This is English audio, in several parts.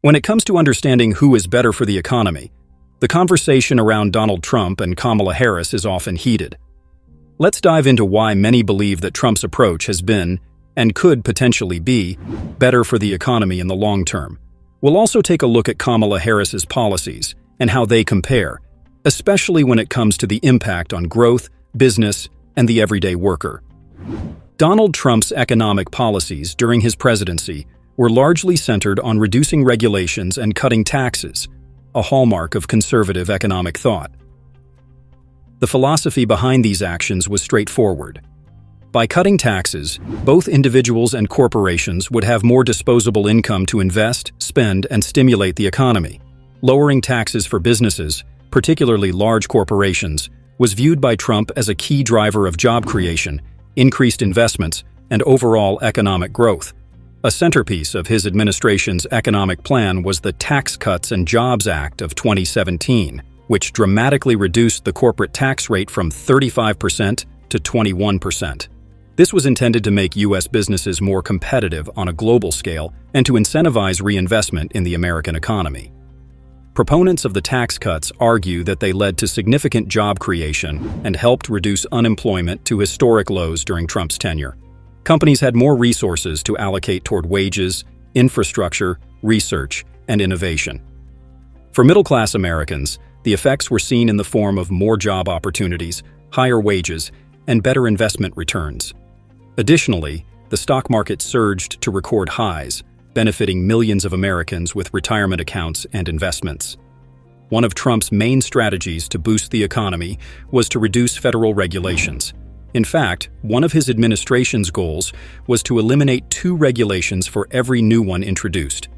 When it comes to understanding who is better for the economy, the conversation around Donald Trump and Kamala Harris is often heated. Let's dive into why many believe that Trump's approach has been, and could potentially be, better for the economy in the long term. We'll also take a look at Kamala Harris's policies and how they compare, especially when it comes to the impact on growth, business, and the everyday worker. Donald Trump's economic policies during his presidency were largely centered on reducing regulations and cutting taxes, a hallmark of conservative economic thought. The philosophy behind these actions was straightforward. By cutting taxes, both individuals and corporations would have more disposable income to invest, spend, and stimulate the economy. Lowering taxes for businesses, particularly large corporations, was viewed by Trump as a key driver of job creation, increased investments, and overall economic growth. A centerpiece of his administration's economic plan was the Tax Cuts and Jobs Act of 2017, which dramatically reduced the corporate tax rate from 35% to 21%. This was intended to make U.S. businesses more competitive on a global scale and to incentivize reinvestment in the American economy. Proponents of the tax cuts argue that they led to significant job creation and helped reduce unemployment to historic lows during Trump's tenure. Companies had more resources to allocate toward wages, infrastructure, research, and innovation. For middle-class Americans, the effects were seen in the form of more job opportunities, higher wages, and better investment returns. Additionally, the stock market surged to record highs, benefiting millions of Americans with retirement accounts and investments. One of Trump's main strategies to boost the economy was to reduce federal regulations. In fact, one of his administration's goals was to eliminate 2 regulations for every new one introduced.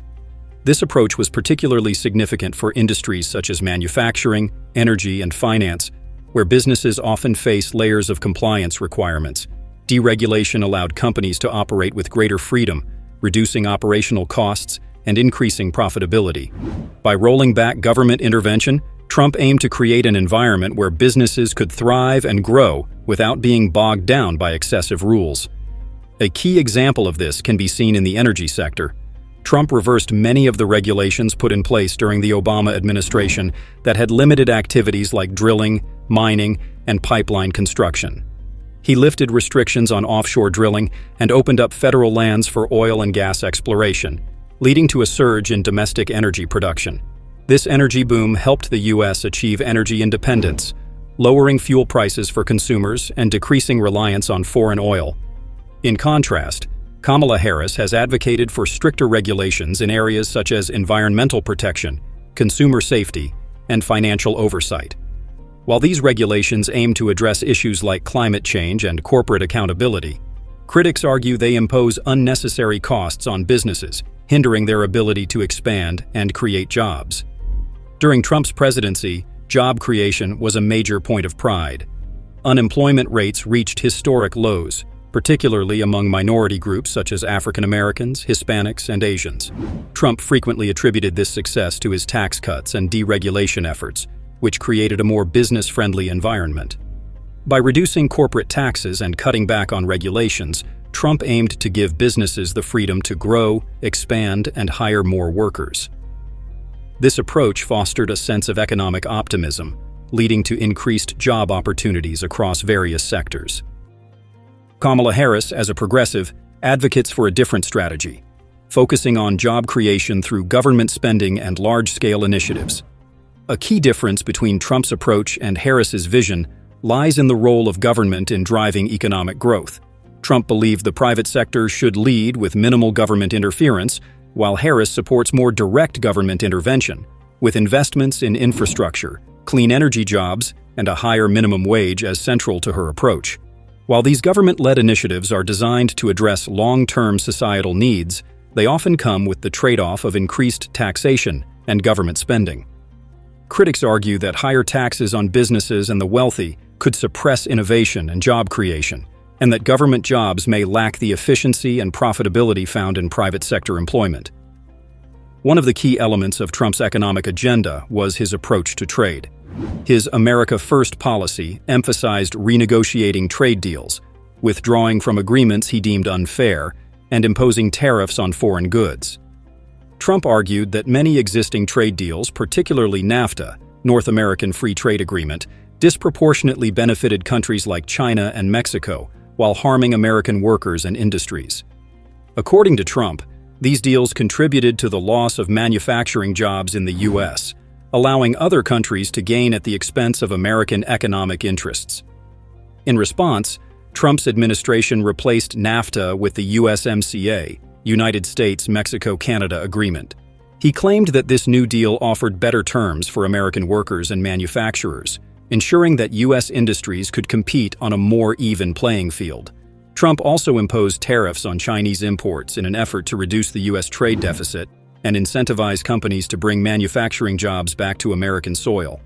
This approach was particularly significant for industries such as manufacturing, energy, and finance, where businesses often face layers of compliance requirements. Deregulation allowed companies to operate with greater freedom, reducing operational costs and increasing profitability. By rolling back government intervention, Trump aimed to create an environment where businesses could thrive and grow without being bogged down by excessive rules. A key example of this can be seen in the energy sector. Trump reversed many of the regulations put in place during the Obama administration that had limited activities like drilling, mining, and pipeline construction. He lifted restrictions on offshore drilling and opened up federal lands for oil and gas exploration, leading to a surge in domestic energy production. This energy boom helped the U.S. achieve energy independence, lowering fuel prices for consumers and decreasing reliance on foreign oil. In contrast, Kamala Harris has advocated for stricter regulations in areas such as environmental protection, consumer safety, and financial oversight. While these regulations aim to address issues like climate change and corporate accountability, critics argue they impose unnecessary costs on businesses, hindering their ability to expand and create jobs. During Trump's presidency, job creation was a major point of pride. Unemployment rates reached historic lows, particularly among minority groups such as African Americans, Hispanics, and Asians. Trump frequently attributed this success to his tax cuts and deregulation efforts, which created a more business-friendly environment. By reducing corporate taxes and cutting back on regulations, Trump aimed to give businesses the freedom to grow, expand, and hire more workers. This approach fostered a sense of economic optimism, leading to increased job opportunities across various sectors. Kamala Harris, as a progressive, advocates for a different strategy, focusing on job creation through government spending and large-scale initiatives. A key difference between Trump's approach and Harris's vision lies in the role of government in driving economic growth. Trump believed the private sector should lead with minimal government interference, while Harris supports more direct government intervention, with investments in infrastructure, clean energy jobs, and a higher minimum wage as central to her approach. While these government-led initiatives are designed to address long-term societal needs, they often come with the trade-off of increased taxation and government spending. Critics argue that higher taxes on businesses and the wealthy could suppress innovation and job creation, and that government jobs may lack the efficiency and profitability found in private sector employment. One of the key elements of Trump's economic agenda was his approach to trade. His America First policy emphasized renegotiating trade deals, withdrawing from agreements he deemed unfair, and imposing tariffs on foreign goods. Trump argued that many existing trade deals, particularly NAFTA, North American Free Trade Agreement, disproportionately benefited countries like China and Mexico, while harming American workers and industries. According to Trump, these deals contributed to the loss of manufacturing jobs in the U.S., allowing other countries to gain at the expense of American economic interests. In response, Trump's administration replaced NAFTA with the USMCA, United States-Mexico-Canada Agreement. He claimed that this new deal offered better terms for American workers and manufacturers, ensuring that U.S. industries could compete on a more even playing field. Trump also imposed tariffs on Chinese imports in an effort to reduce the U.S. trade deficit and incentivize companies to bring manufacturing jobs back to American soil.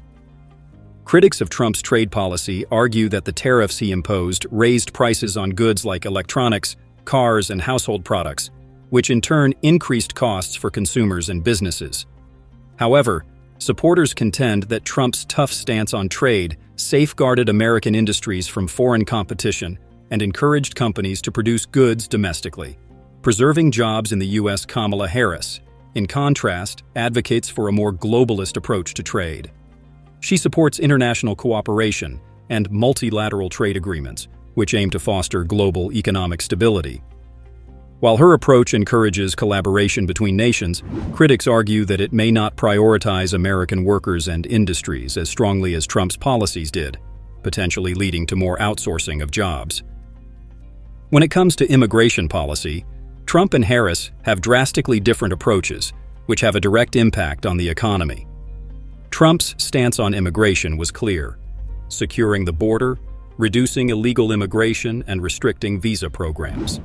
Critics of Trump's trade policy argue that the tariffs he imposed raised prices on goods like electronics, cars, and household products, which in turn increased costs for consumers and businesses. However, supporters contend that Trump's tough stance on trade safeguarded American industries from foreign competition and encouraged companies to produce goods domestically, preserving jobs in the U.S. Kamala Harris, in contrast, advocates for a more globalist approach to trade. She supports international cooperation and multilateral trade agreements, which aim to foster global economic stability. While her approach encourages collaboration between nations, critics argue that it may not prioritize American workers and industries as strongly as Trump's policies did, potentially leading to more outsourcing of jobs. When it comes to immigration policy, Trump and Harris have drastically different approaches, which have a direct impact on the economy. Trump's stance on immigration was clear: securing the border, reducing illegal immigration, and restricting visa programs.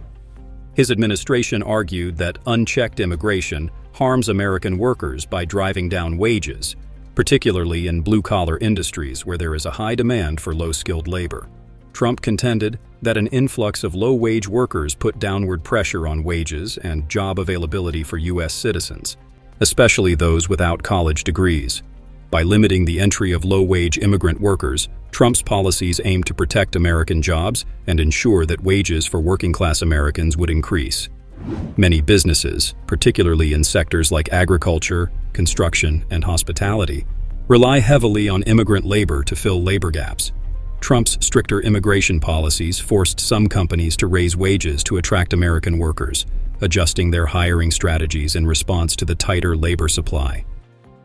His administration argued that unchecked immigration harms American workers by driving down wages, particularly in blue-collar industries where there is a high demand for low-skilled labor. Trump contended that an influx of low-wage workers put downward pressure on wages and job availability for U.S. citizens, especially those without college degrees. By limiting the entry of low-wage immigrant workers, Trump's policies aimed to protect American jobs and ensure that wages for working-class Americans would increase. Many businesses, particularly in sectors like agriculture, construction, and hospitality, rely heavily on immigrant labor to fill labor gaps. Trump's stricter immigration policies forced some companies to raise wages to attract American workers, adjusting their hiring strategies in response to the tighter labor supply.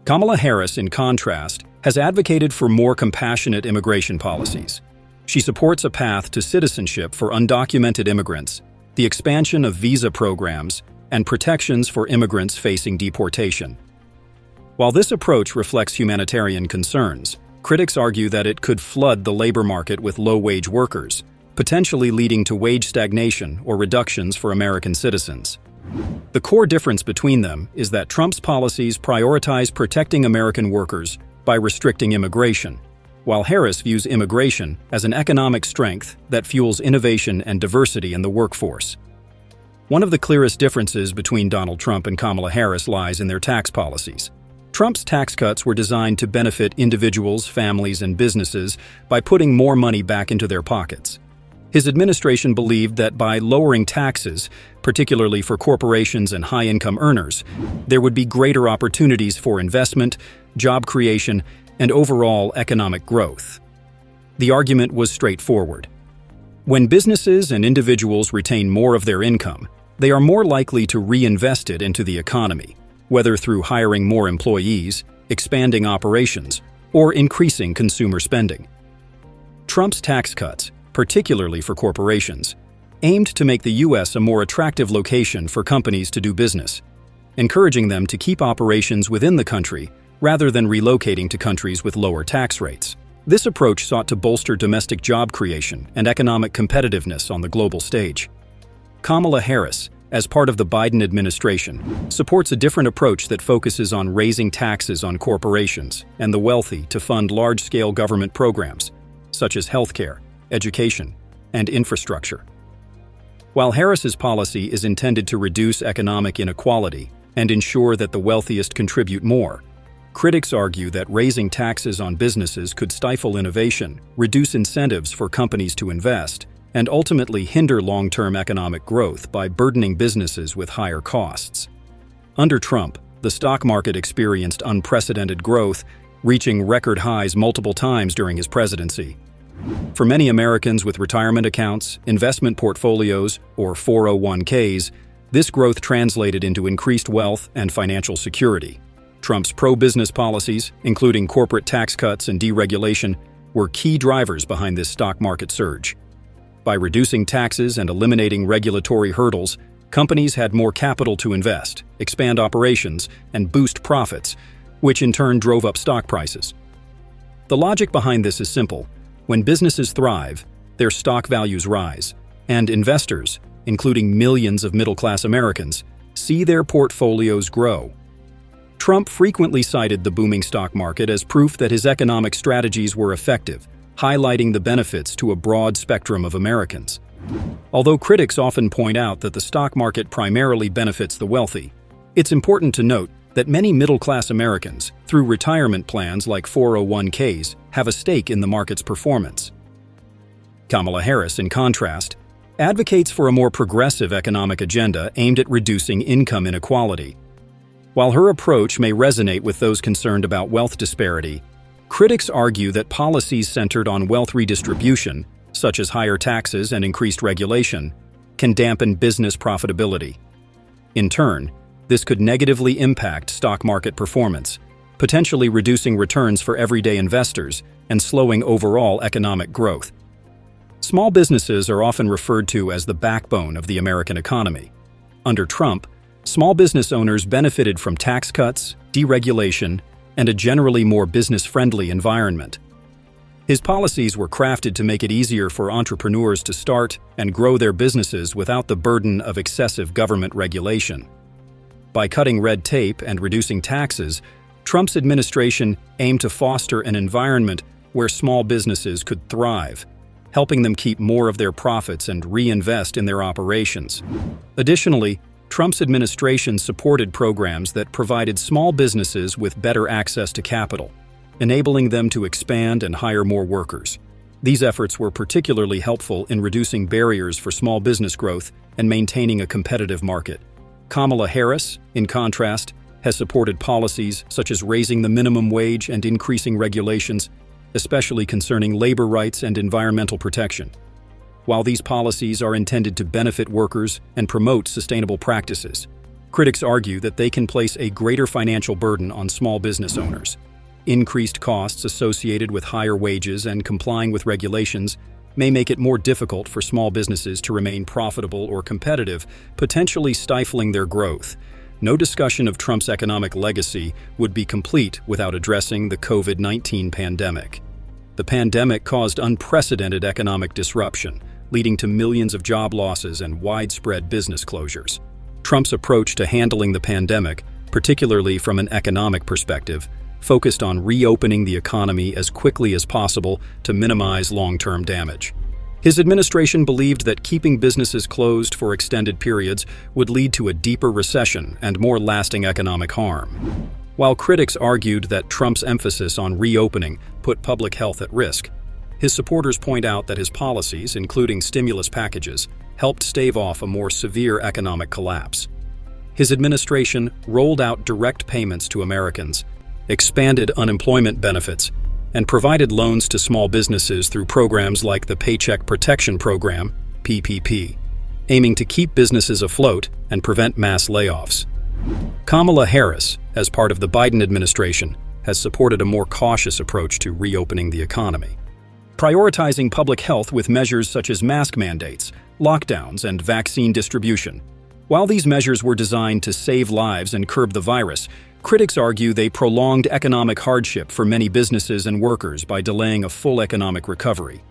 Kamala Harris, in contrast, has advocated for more compassionate immigration policies. She supports a path to citizenship for undocumented immigrants, the expansion of visa programs, and protections for immigrants facing deportation. While this approach reflects humanitarian concerns, critics argue that it could flood the labor market with low-wage workers, potentially leading to wage stagnation or reductions for American citizens. The core difference between them is that Trump's policies prioritize protecting American workers by restricting immigration, while Harris views immigration as an economic strength that fuels innovation and diversity in the workforce. One of the clearest differences between Donald Trump and Kamala Harris lies in their tax policies. Trump's tax cuts were designed to benefit individuals, families, and businesses by putting more money back into their pockets. His administration believed that by lowering taxes, particularly for corporations and high-income earners, there would be greater opportunities for investment, job creation, and overall economic growth. The argument was straightforward. When businesses and individuals retain more of their income, they are more likely to reinvest it into the economy, whether through hiring more employees, expanding operations, or increasing consumer spending. Trump's tax cuts, particularly for corporations, aimed to make the U.S. a more attractive location for companies to do business, encouraging them to keep operations within the country rather than relocating to countries with lower tax rates. This approach sought to bolster domestic job creation and economic competitiveness on the global stage. Kamala Harris, as part of the Biden administration, supports a different approach that focuses on raising taxes on corporations and the wealthy to fund large-scale government programs, such as healthcare, education, and infrastructure. While Harris's policy is intended to reduce economic inequality and ensure that the wealthiest contribute more, critics argue that raising taxes on businesses could stifle innovation, reduce incentives for companies to invest, and ultimately hinder long-term economic growth by burdening businesses with higher costs. Under Trump, the stock market experienced unprecedented growth, reaching record highs multiple times during his presidency. For many Americans with retirement accounts, investment portfolios, or 401ks, this growth translated into increased wealth and financial security. Trump's pro-business policies, including corporate tax cuts and deregulation, were key drivers behind this stock market surge. By reducing taxes and eliminating regulatory hurdles, companies had more capital to invest, expand operations, and boost profits, which in turn drove up stock prices. The logic behind this is simple. When businesses thrive, their stock values rise, and investors, including millions of middle-class Americans, see their portfolios grow. Trump frequently cited the booming stock market as proof that his economic strategies were effective, highlighting the benefits to a broad spectrum of Americans. Although critics often point out that the stock market primarily benefits the wealthy, it's important to note that many middle-class Americans, through retirement plans like 401ks, have a stake in the market's performance. Kamala Harris, in contrast, advocates for a more progressive economic agenda aimed at reducing income inequality. While her approach may resonate with those concerned about wealth disparity, critics argue that policies centered on wealth redistribution, such as higher taxes and increased regulation, can dampen business profitability. In turn, this could negatively impact stock market performance, potentially reducing returns for everyday investors and slowing overall economic growth. Small businesses are often referred to as the backbone of the American economy. Under Trump, small business owners benefited from tax cuts, deregulation, and a generally more business-friendly environment. His policies were crafted to make it easier for entrepreneurs to start and grow their businesses without the burden of excessive government regulation. By cutting red tape and reducing taxes, Trump's administration aimed to foster an environment where small businesses could thrive, helping them keep more of their profits and reinvest in their operations. Additionally, Trump's administration supported programs that provided small businesses with better access to capital, enabling them to expand and hire more workers. These efforts were particularly helpful in reducing barriers for small business growth and maintaining a competitive market. Kamala Harris, in contrast, has supported policies such as raising the minimum wage and increasing regulations, especially concerning labor rights and environmental protection. While these policies are intended to benefit workers and promote sustainable practices, critics argue that they can place a greater financial burden on small business owners. Increased costs associated with higher wages and complying with regulations may make it more difficult for small businesses to remain profitable or competitive, potentially stifling their growth. No discussion of Trump's economic legacy would be complete without addressing the COVID-19 pandemic. The pandemic caused unprecedented economic disruption, leading to millions of job losses and widespread business closures. Trump's approach to handling the pandemic, particularly from an economic perspective, focused on reopening the economy as quickly as possible to minimize long-term damage. His administration believed that keeping businesses closed for extended periods would lead to a deeper recession and more lasting economic harm. While critics argued that Trump's emphasis on reopening put public health at risk, his supporters point out that his policies, including stimulus packages, helped stave off a more severe economic collapse. His administration rolled out direct payments to Americans, expanded unemployment benefits, and provided loans to small businesses through programs like the Paycheck Protection Program, PPP, aiming to keep businesses afloat and prevent mass layoffs. Kamala Harris, as part of the Biden administration, has supported a more cautious approach to reopening the economy, prioritizing public health with measures such as mask mandates, lockdowns, and vaccine distribution. While these measures were designed to save lives and curb the virus, critics argue they prolonged economic hardship for many businesses and workers by delaying a full economic recovery.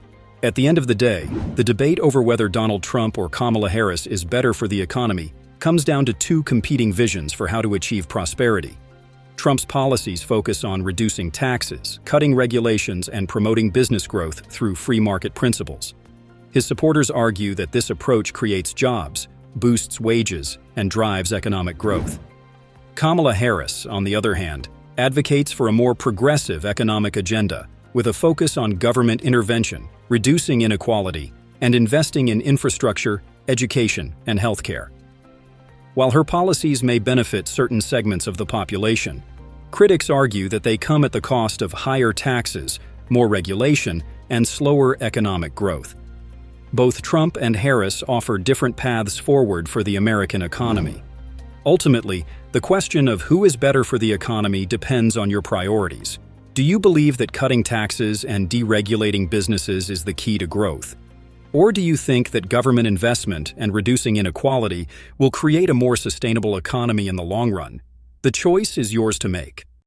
At the end of the day, the debate over whether Donald Trump or Kamala Harris is better for the economy comes down to two competing visions for how to achieve prosperity. Trump's policies focus on reducing taxes, cutting regulations, and promoting business growth through free market principles. His supporters argue that this approach creates jobs, boosts wages, and drives economic growth. Kamala Harris, on the other hand, advocates for a more progressive economic agenda with a focus on government intervention, reducing inequality, and investing in infrastructure, education, and healthcare. While her policies may benefit certain segments of the population, critics argue that they come at the cost of higher taxes, more regulation, and slower economic growth. Both Trump and Harris offer different paths forward for the American economy. Ultimately, the question of who is better for the economy depends on your priorities. Do you believe that cutting taxes and deregulating businesses is the key to growth? Or do you think that government investment and reducing inequality will create a more sustainable economy in the long run? The choice is yours to make.